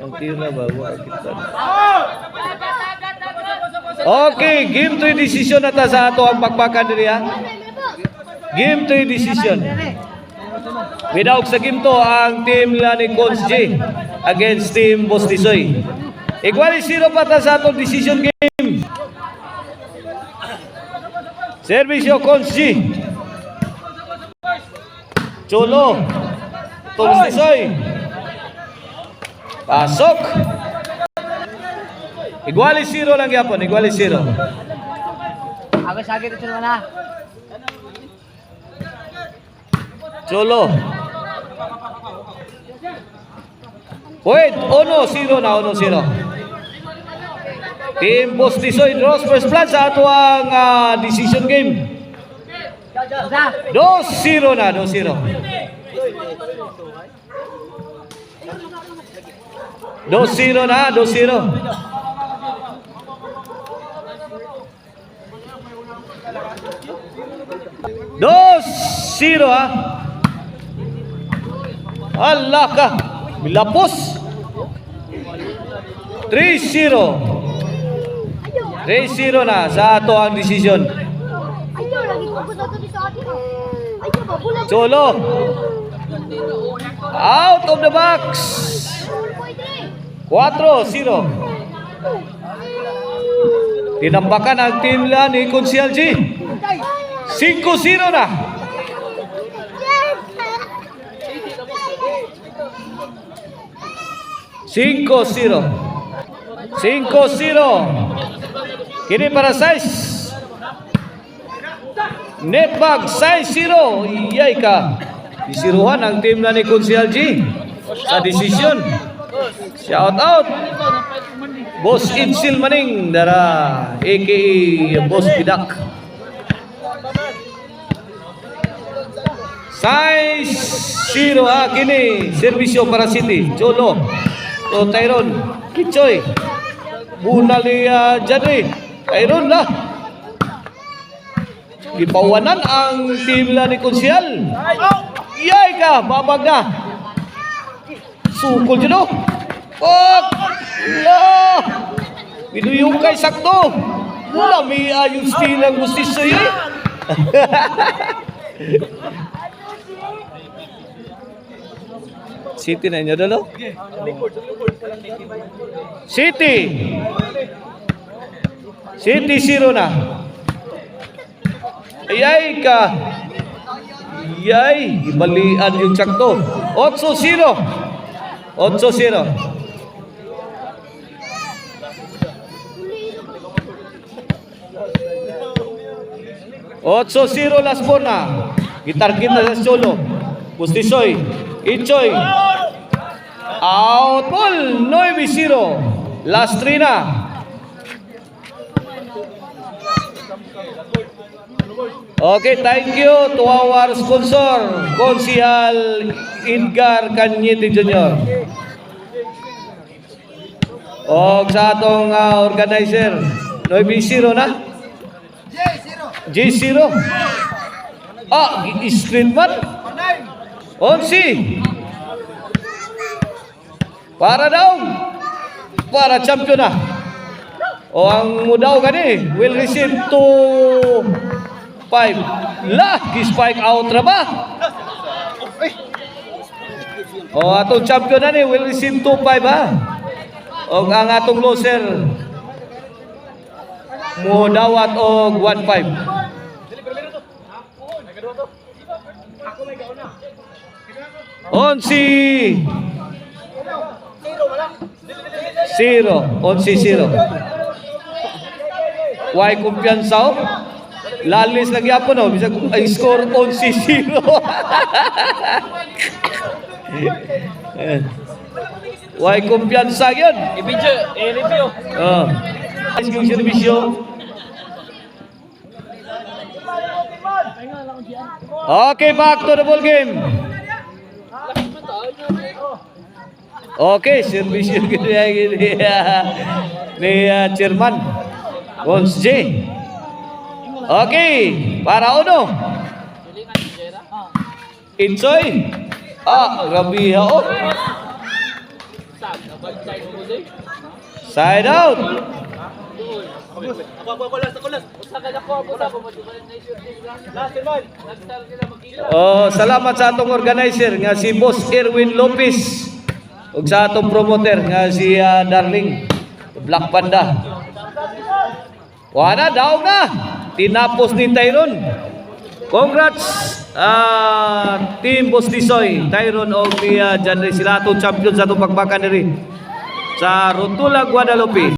Ang tira ba? Okay, game 3 decision na ta sa ato ang pagpakan diri ha. Game 3 decision. Without sa game to ang team nila ni Coach J against team Boss Tisoy. Igual 0 pa ta sa atong decision game. Servisyo Coach J. Cholo. Boss Tisoy. Pasok. Igual 0 lang yapon, igual 0. Agad-agad ito na. Cholo. Wait, 1-0 na, 1-0. Team Boss Tisoy draws first blood sa ato ang decision game. 2-0 na, 2-0. 2-0 na, 2-0. 2-0 ha. Allah ka. Bilapos. 3-0. 3-0 na sa ato ang decision. Cholo. Out of the box. 4-0. Tinambakan ang team nila ni Consial G. 5-0 na. Cinco zero. Kini para size. Netbag size 0. Iyay ka. Disiruhan ang team na ni Consial G sa decision. Shout out. Boss Insil Maning dara aka Boss Bidak. Size 0 kini servisyo para City. Cholo. So Tyron, Kichoy. Bunali Jadri. Tyron lah. Gipawanan ang team nila ni Consial. Iyay ka, babag na. Sukol dyan o. Oh! La! Pinuyong kay sakto. Lami yung steal ang gustis sa'yo eh. City na inyo dalo? City 0 na. Ayay ka. Ayay, ibalian yung sakto. 8-0. 8-0. Last ball na. Gitargin na sa Cholo. Bustisoy. Ichoy. Out ball. 9-0. Last 3 na. Okay, thank you to our sponsor, Consial Edgar Cañete Jr. O sa atong organizer, 9-0 na? J0. Street man? Onsi. Para daw. Para champion na. O ang mudaw gani will receive 2-5. Spike out na ba? O atong champion na ni will receive 2-5 ha. O ang atong loser mudawat og 1-5. Onsi 0. Why kumpiyansa o? Lalis lagi ako no, bisa ang score 11-0. Why kumpiyansa yun? I-review. Ayos yung servisyo. Okay, back to the ball game. Okay, servisyo ni Chairman Cons J. Okay, para uno. Insoy. Grabe ha. Oh. Side out. Salamat sa atong organizer nga si Boss Erwin Lopez ug sa atong promoter nga si Darling Black Panda. Wala daw na. Tinapos ni Tyron. Congrats Team Boss Tisoy, Tyron o ni Janry, sila atong champion sa atong pagbakan diri sa Rotula, Guadalupe.